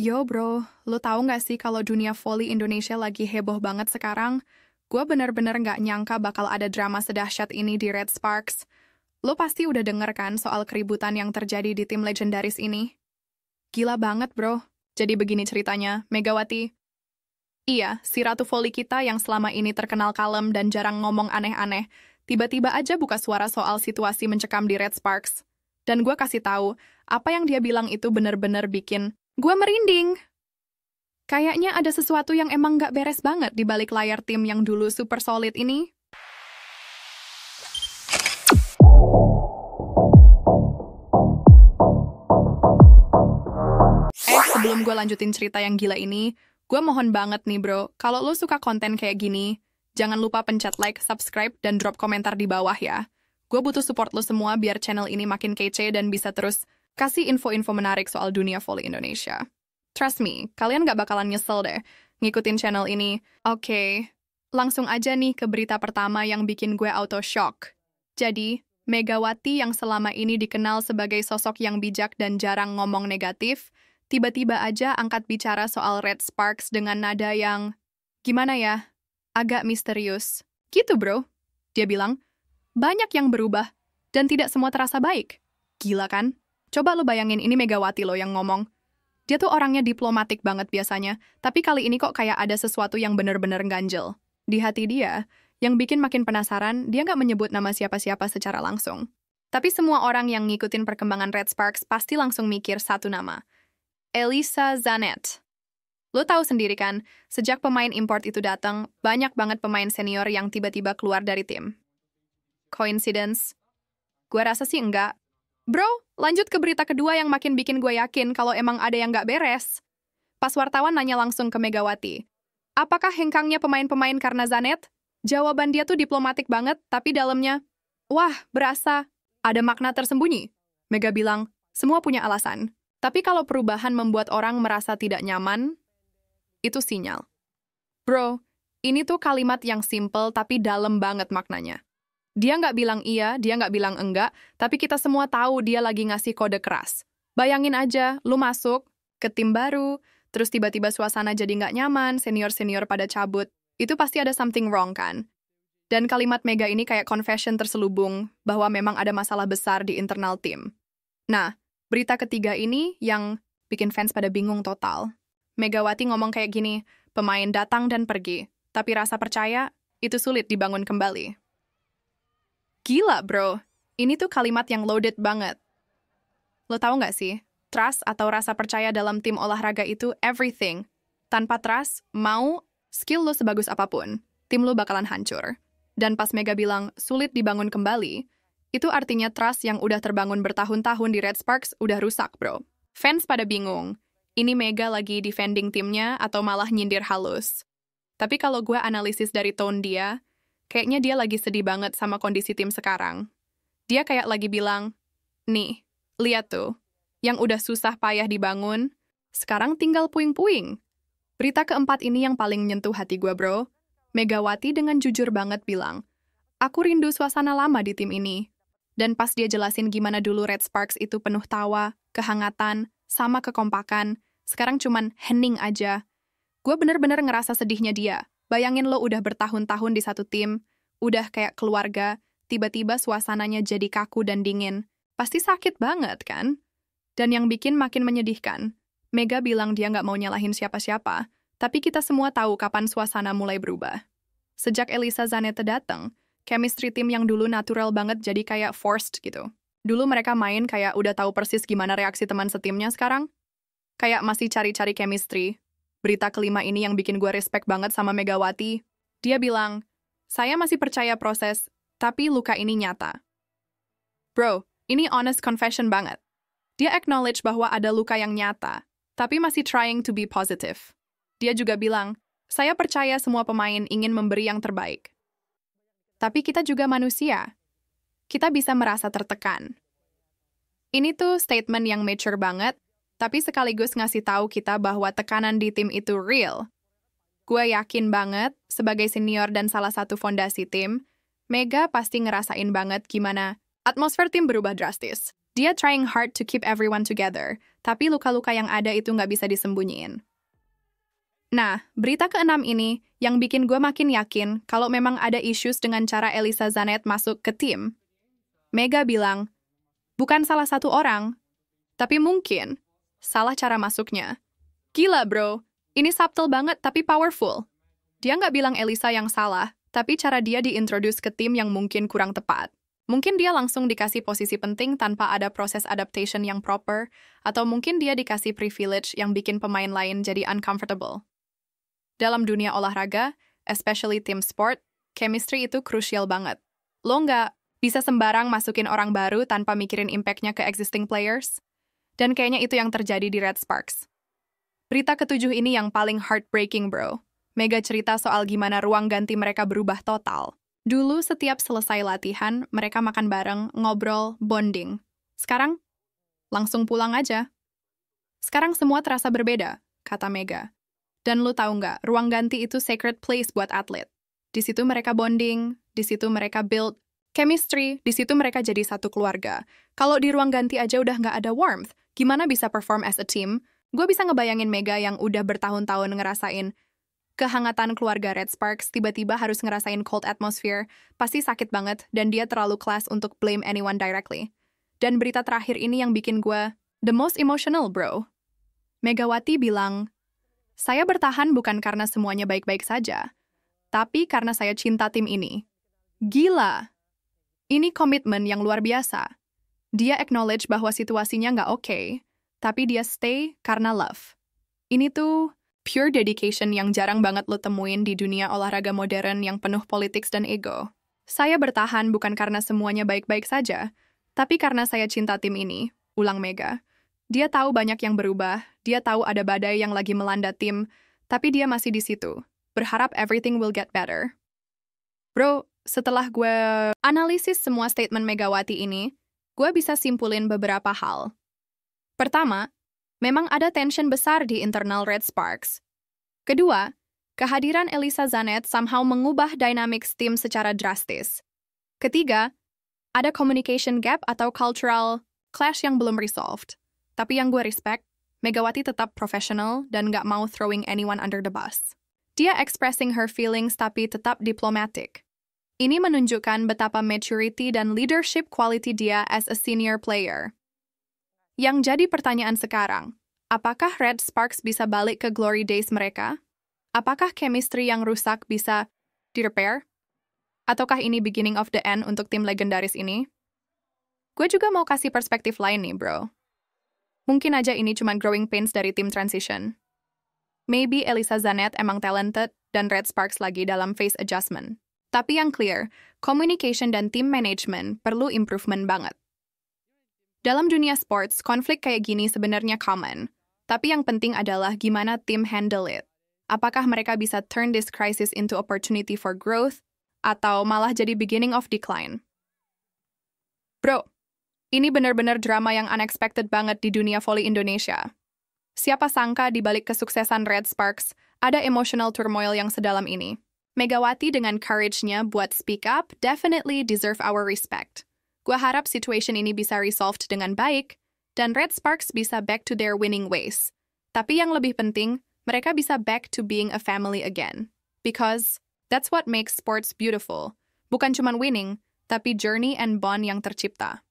Yo bro, lo tahu nggak sih kalau dunia voli Indonesia lagi heboh banget sekarang? Gue bener-bener nggak nyangka bakal ada drama sedahsyat ini di Red Sparks. Lo pasti udah denger kan soal keributan yang terjadi di tim legendaris ini? Gila banget bro. Jadi begini ceritanya, Megawati. Iya, si ratu voli kita yang selama ini terkenal kalem dan jarang ngomong aneh-aneh, tiba-tiba aja buka suara soal situasi mencekam di Red Sparks. Dan gue kasih tahu, apa yang dia bilang itu bener-bener bikin gue merinding. Kayaknya ada sesuatu yang emang gak beres banget di balik layar tim yang dulu super solid ini. Sebelum gue lanjutin cerita yang gila ini, gue mohon banget nih bro, kalau lo suka konten kayak gini, jangan lupa pencet like, subscribe, dan drop komentar di bawah ya. Gue butuh support lo semua biar channel ini makin kece dan bisa terus kasih info-info menarik soal dunia voli Indonesia. Trust me, kalian gak bakalan nyesel deh ngikutin channel ini. Oke, langsung aja nih ke berita pertama yang bikin gue auto shock. Jadi, Megawati yang selama ini dikenal sebagai sosok yang bijak dan jarang ngomong negatif, tiba-tiba aja angkat bicara soal Red Sparks dengan nada yang, gimana ya, agak misterius. Gitu bro. Dia bilang, banyak yang berubah, dan tidak semua terasa baik. Gila kan? Coba lo bayangin ini Megawati lo yang ngomong. Dia tuh orangnya diplomatik banget biasanya, tapi kali ini kok kayak ada sesuatu yang bener-bener ganjel. Di hati dia, yang bikin makin penasaran, dia nggak menyebut nama siapa-siapa secara langsung. Tapi semua orang yang ngikutin perkembangan Red Sparks pasti langsung mikir satu nama. Elisa Zanet. Lo tahu sendiri kan, sejak pemain import itu datang, banyak banget pemain senior yang tiba-tiba keluar dari tim. Coincidence? Gue rasa sih enggak. Bro, lanjut ke berita kedua yang makin bikin gue yakin kalau emang ada yang nggak beres. Pas wartawan nanya langsung ke Megawati, apakah hengkangnya pemain-pemain karena Zanet? Jawaban dia tuh diplomatik banget, tapi dalamnya, wah, berasa ada makna tersembunyi. Mega bilang, semua punya alasan. Tapi kalau perubahan membuat orang merasa tidak nyaman, itu sinyal. Bro, ini tuh kalimat yang simple tapi dalam banget maknanya. Dia nggak bilang iya, dia nggak bilang enggak, tapi kita semua tahu dia lagi ngasih kode keras. Bayangin aja, lu masuk ke tim baru, terus tiba-tiba suasana jadi nggak nyaman, senior-senior pada cabut. Itu pasti ada something wrong kan? Dan kalimat Mega ini kayak confession terselubung bahwa memang ada masalah besar di internal tim. Nah, berita ketiga ini yang bikin fans pada bingung total. Megawati ngomong kayak gini, pemain datang dan pergi, tapi rasa percaya itu sulit dibangun kembali. Gila bro, ini tuh kalimat yang loaded banget. Lo tahu nggak sih, trust atau rasa percaya dalam tim olahraga itu everything. Tanpa trust, mau skill lo sebagus apapun, tim lo bakalan hancur. Dan pas Mega bilang sulit dibangun kembali, itu artinya trust yang udah terbangun bertahun-tahun di Red Sparks udah rusak bro. Fans pada bingung, ini Mega lagi defending timnya atau malah nyindir halus. Tapi kalau gue analisis dari tone dia, kayaknya dia lagi sedih banget sama kondisi tim sekarang. Dia kayak lagi bilang, nih, lihat tuh, yang udah susah payah dibangun, sekarang tinggal puing-puing. Berita keempat ini yang paling nyentuh hati gue bro. Megawati dengan jujur banget bilang, aku rindu suasana lama di tim ini. Dan pas dia jelasin gimana dulu Red Sparks itu penuh tawa, kehangatan, sama kekompakan, sekarang cuman hening aja. Gue bener-bener ngerasa sedihnya dia. Bayangin lo udah bertahun-tahun di satu tim, udah kayak keluarga, tiba-tiba suasananya jadi kaku dan dingin. Pasti sakit banget kan? Dan yang bikin makin menyedihkan, Mega bilang dia nggak mau nyalahin siapa-siapa, tapi kita semua tahu kapan suasana mulai berubah. Sejak Elisa Zanette datang, chemistry tim yang dulu natural banget jadi kayak forced gitu. Dulu mereka main kayak udah tahu persis gimana reaksi teman setimnya sekarang. Kayak masih cari-cari chemistry. Berita kelima ini yang bikin gue respect banget sama Megawati. Dia bilang, saya masih percaya proses, tapi luka ini nyata. Bro, ini honest confession banget. Dia acknowledge bahwa ada luka yang nyata, tapi masih trying to be positive. Dia juga bilang, saya percaya semua pemain ingin memberi yang terbaik. Tapi kita juga manusia. Kita bisa merasa tertekan. Ini tuh statement yang mature banget, tapi sekaligus ngasih tahu kita bahwa tekanan di tim itu real. Gue yakin banget, sebagai senior dan salah satu fondasi tim, Mega pasti ngerasain banget gimana atmosfer tim berubah drastis. Dia trying hard to keep everyone together, tapi luka-luka yang ada itu nggak bisa disembunyiin. Nah, berita keenam ini yang bikin gue makin yakin kalau memang ada issues dengan cara Elisa Zanet masuk ke tim. Mega bilang, bukan salah satu orang, tapi mungkin salah cara masuknya. Gila bro, ini subtle banget tapi powerful. Dia nggak bilang Elisa yang salah, tapi cara dia diintroduce ke tim yang mungkin kurang tepat. Mungkin dia langsung dikasih posisi penting tanpa ada proses adaptation yang proper, atau mungkin dia dikasih privilege yang bikin pemain lain jadi uncomfortable. Dalam dunia olahraga, especially team sport, chemistry itu krusial banget. Lo nggak bisa sembarang masukin orang baru tanpa mikirin impact-nya ke existing players? Dan kayaknya itu yang terjadi di Red Sparks. Berita ketujuh ini yang paling heartbreaking, bro. Mega cerita soal gimana ruang ganti mereka berubah total. Dulu setiap selesai latihan, mereka makan bareng, ngobrol, bonding. Sekarang, langsung pulang aja. Sekarang semua terasa berbeda, kata Mega. Dan lu tahu nggak, ruang ganti itu sacred place buat atlet. Di situ mereka bonding, di situ mereka build chemistry, di situ mereka jadi satu keluarga. Kalau di ruang ganti aja udah nggak ada warmth, gimana bisa perform as a team? Gue bisa ngebayangin Mega yang udah bertahun-tahun ngerasain kehangatan keluarga Red Sparks, tiba-tiba harus ngerasain cold atmosphere, pasti sakit banget, dan dia terlalu kelas untuk blame anyone directly. Dan berita terakhir ini yang bikin gue the most emotional, bro. Megawati bilang, saya bertahan bukan karena semuanya baik-baik saja, tapi karena saya cinta tim ini. Gila! Ini komitmen yang luar biasa. Dia acknowledge bahwa situasinya nggak oke, tapi dia stay karena love. Ini tuh pure dedication yang jarang banget lo temuin di dunia olahraga modern yang penuh politics dan ego. Saya bertahan bukan karena semuanya baik-baik saja, tapi karena saya cinta tim ini, ulang Mega. Dia tahu banyak yang berubah, dia tahu ada badai yang lagi melanda tim, tapi dia masih di situ, berharap everything will get better. Bro, setelah gue analisis semua statement Megawati ini, gue bisa simpulin beberapa hal. Pertama, memang ada tension besar di internal Red Sparks. Kedua, kehadiran Elisa Zanet somehow mengubah dynamics tim secara drastis. Ketiga, ada communication gap atau cultural clash yang belum resolved. Tapi yang gue respect, Megawati tetap professional dan nggak mau throwing anyone under the bus. Dia expressing her feelings tapi tetap diplomatic. Ini menunjukkan betapa maturity dan leadership quality dia as a senior player. Yang jadi pertanyaan sekarang, apakah Red Sparks bisa balik ke glory days mereka? Apakah chemistry yang rusak bisa di-repair? Ataukah ini beginning of the end untuk tim legendaris ini? Gue juga mau kasih perspektif lain nih, bro. Mungkin aja ini cuma growing pains dari tim transition. Maybe Elisa Zanet emang talented dan Red Sparks lagi dalam phase adjustment. Tapi yang clear, communication dan team management perlu improvement banget. Dalam dunia sports, konflik kayak gini sebenarnya common. Tapi yang penting adalah gimana tim handle it. Apakah mereka bisa turn this crisis into opportunity for growth, atau malah jadi beginning of decline? Bro, ini benar-benar drama yang unexpected banget di dunia voli Indonesia. Siapa sangka di balik kesuksesan Red Sparks, ada emotional turmoil yang sedalam ini. Megawati dengan courage-nya buat speak up definitely deserve our respect. Gua harap situation ini bisa resolved dengan baik, dan Red Sparks bisa back to their winning ways. Tapi yang lebih penting, mereka bisa back to being a family again. Because that's what makes sports beautiful. Bukan cuma winning, tapi journey and bond yang tercipta.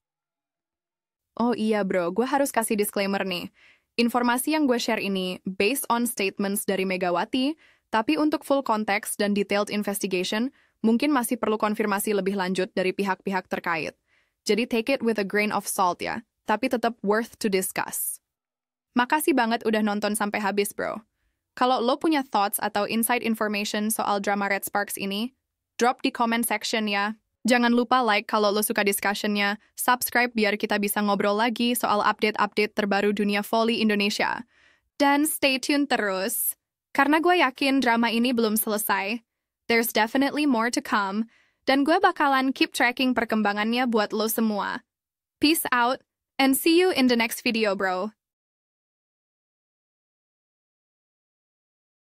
Oh iya bro, gue harus kasih disclaimer nih. Informasi yang gue share ini based on statements dari Megawati, tapi untuk full context dan detailed investigation, mungkin masih perlu konfirmasi lebih lanjut dari pihak-pihak terkait. Jadi take it with a grain of salt ya, tapi tetap worth to discuss. Makasih banget udah nonton sampai habis bro. Kalau lo punya thoughts atau inside information soal drama Red Sparks ini, drop di comment section ya. Jangan lupa like kalau lo suka discussion-nya, subscribe biar kita bisa ngobrol lagi soal update-update terbaru dunia voli Indonesia. Dan stay tune terus, karena gue yakin drama ini belum selesai. There's definitely more to come, dan gue bakalan keep tracking perkembangannya buat lo semua. Peace out, and see you in the next video, bro.